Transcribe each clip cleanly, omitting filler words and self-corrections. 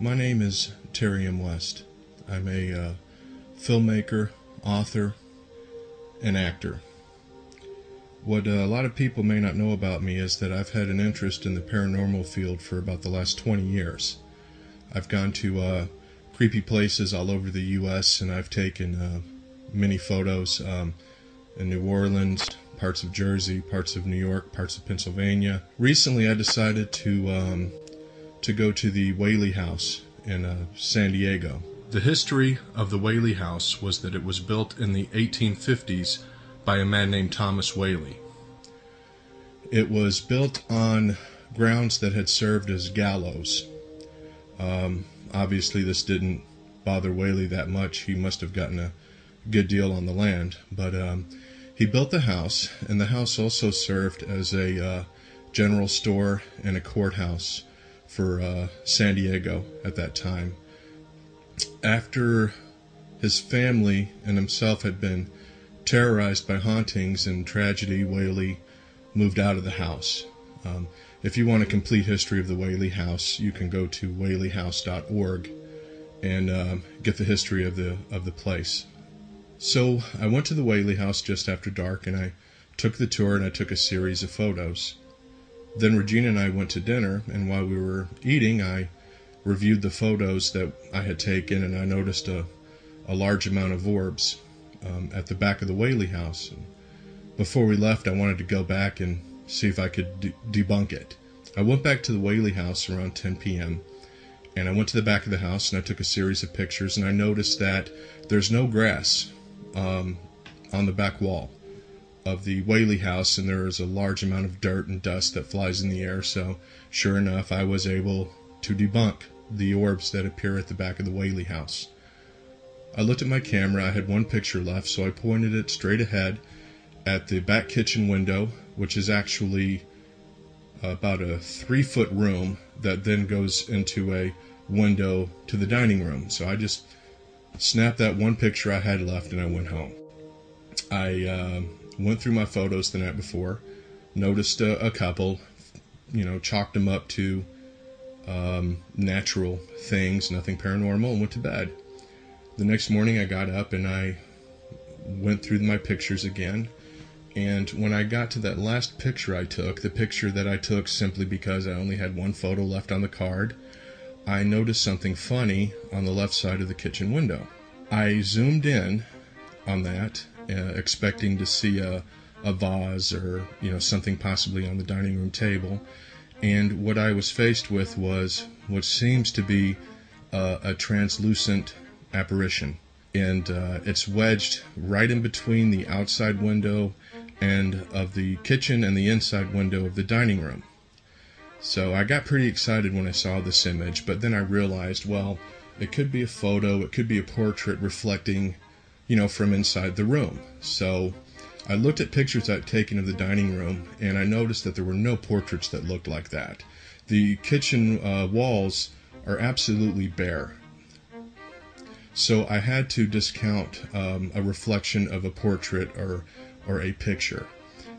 My name is Terry M. West. I'm a filmmaker, author, and actor. What a lot of people may not know about me is that I've had an interest in the paranormal field for about the last 20 years. I've gone to creepy places all over the U.S. and I've taken many photos in New Orleans, parts of Jersey, parts of New York, parts of Pennsylvania. Recently I decided to go to the Whaley House in San Diego. The history of the Whaley House was that it was built in the 1850s by a man named Thomas Whaley. It was built on grounds that had served as gallows. Obviously this didn't bother Whaley that much. He must have gotten a good deal on the land, but he built the house, and the house also served as a general store and a courthouse for San Diego at that time. After his family and himself had been terrorized by hauntings and tragedy, Whaley moved out of the house. If you want a complete history of the Whaley House, you can go to whaley-house-ghost-sighting and get the history of the place. So I went to the Whaley House just after dark, and I took the tour and I took a series of photos. Then Regina and I went to dinner, and while we were eating, I reviewed the photos that I had taken, and I noticed a large amount of orbs at the back of the Whaley House. And before we left, I wanted to go back and see if I could debunk it. I went back to the Whaley House around 10 p.m., and I went to the back of the house, and I took a series of pictures, and I noticed that there's no grass on the back wall of the Whaley House, and there is a large amount of dirt and dust that flies in the air. So sure enough, I was able to debunk the orbs that appear at the back of the Whaley House. I looked at my camera. I had one picture left, so I pointed it straight ahead at the back kitchen window, which is actually about a 3-foot room that then goes into a window to the dining room. So I just snapped that one picture I had left and I went home. I went through my photos the night before, noticed a couple, chalked them up to natural things, nothing paranormal, and went to bed. The next morning I got up and I went through my pictures again, and when I got to that last picture I took, the picture that I took simply because I only had one photo left on the card, I noticed something funny on the left side of the kitchen window. I zoomed in on that, expecting to see a vase or something possibly on the dining room table, and what I was faced with was what seems to be a translucent apparition, and it's wedged right in between the outside window and of the kitchen and the inside window of the dining room. So I got pretty excited when I saw this image, but then I realized, well, it could be a photo, it could be a portrait reflecting, from inside the room. So I looked at pictures I'd taken of the dining room, and I noticed that there were no portraits that looked like that. The kitchen walls are absolutely bare. So I had to discount a reflection of a portrait or a picture.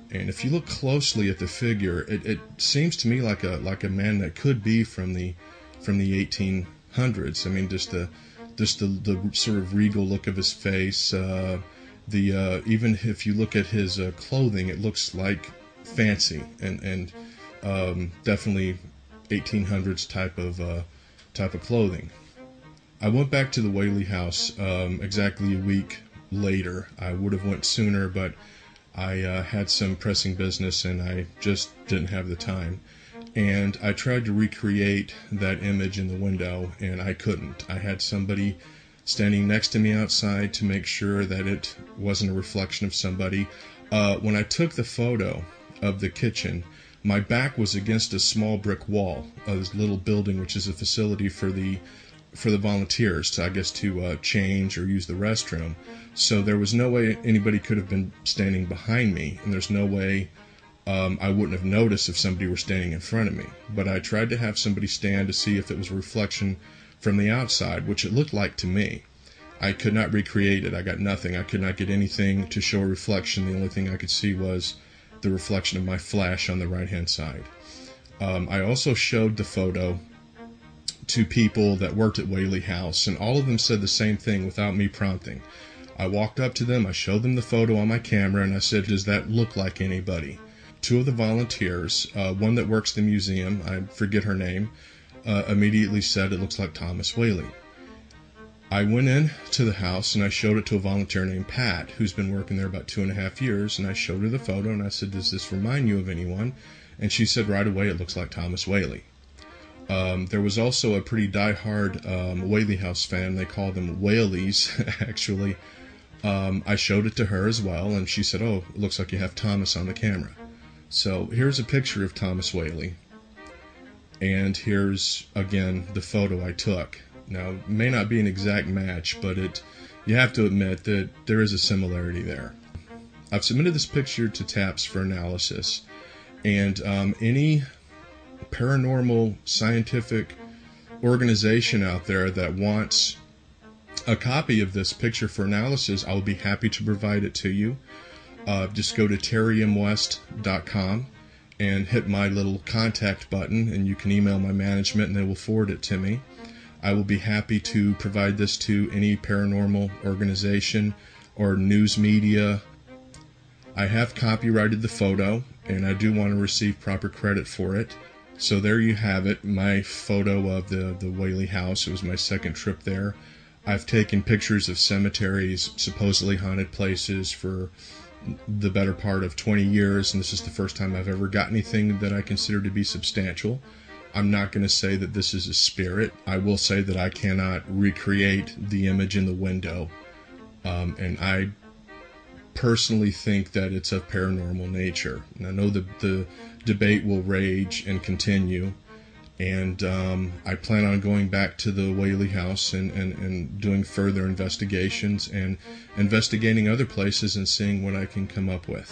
And if you look closely at the figure, it seems to me like a man that could be from the 1800s. I mean, just the sort of regal look of his face. Even if you look at his clothing, it looks like fancy and definitely 1800s type of clothing. I went back to the Whaley House exactly a week later. I would have went sooner, but I had some pressing business and I just didn't have the time. And I tried to recreate that image in the window, and I couldn't. I had somebody standing next to me outside to make sure that it wasn't a reflection of somebody. When I took the photo of the kitchen, my back was against a small brick wall of this little building, which is a facility for the volunteers, I guess, to change or use the restroom. So there was no way anybody could have been standing behind me, and there's no way I wouldn't have noticed if somebody were standing in front of me. But I tried to have somebody stand to see if it was a reflection from the outside, which it looked like to me. I could not recreate it. I got nothing. I could not get anything to show a reflection. The only thing I could see was the reflection of my flash on the right-hand side. I also showed the photo to people that worked at Whaley House, and all of them said the same thing without me prompting. I walked up to them, I showed them the photo on my camera, and I said, does that look like anybody? Two of the volunteers, one that works the museum, I forget her name, immediately said it looks like Thomas Whaley. I went in to the house and I showed it to a volunteer named Pat, who's been working there about 2.5 years, and I showed her the photo and I said, does this remind you of anyone? And she said right away, it looks like Thomas Whaley. There was also a pretty die-hard Whaley House fan. They called them whaleys, actually. I showed it to her as well, and she said, oh, it looks like you have Thomas on the camera. So here's a picture of Thomas Whaley, and here's, again, the photo I took. Now, it may not be an exact match, but you have to admit that there is a similarity there. I've submitted this picture to TAPS for analysis, and any paranormal scientific organization out there that wants a copy of this picture for analysis, I will be happy to provide it to you. Just go to terrymwest.com and hit my little contact button, and you can email my management and they will forward it to me. I will be happy to provide this to any paranormal organization or news media. I have copyrighted the photo, and I do want to receive proper credit for it. So there you have it, my photo of the Whaley House. It was my second trip there. I've taken pictures of cemeteries, supposedly haunted places, for the better part of 20 years, and this is the first time I've ever got anything that I consider to be substantial. I'm not going to say that this is a spirit. I will say that I cannot recreate the image in the window, and I personally think that it's of paranormal nature. And I know the debate will rage and continue, and I plan on going back to the Whaley House and doing further investigations and investigating other places and seeing what I can come up with.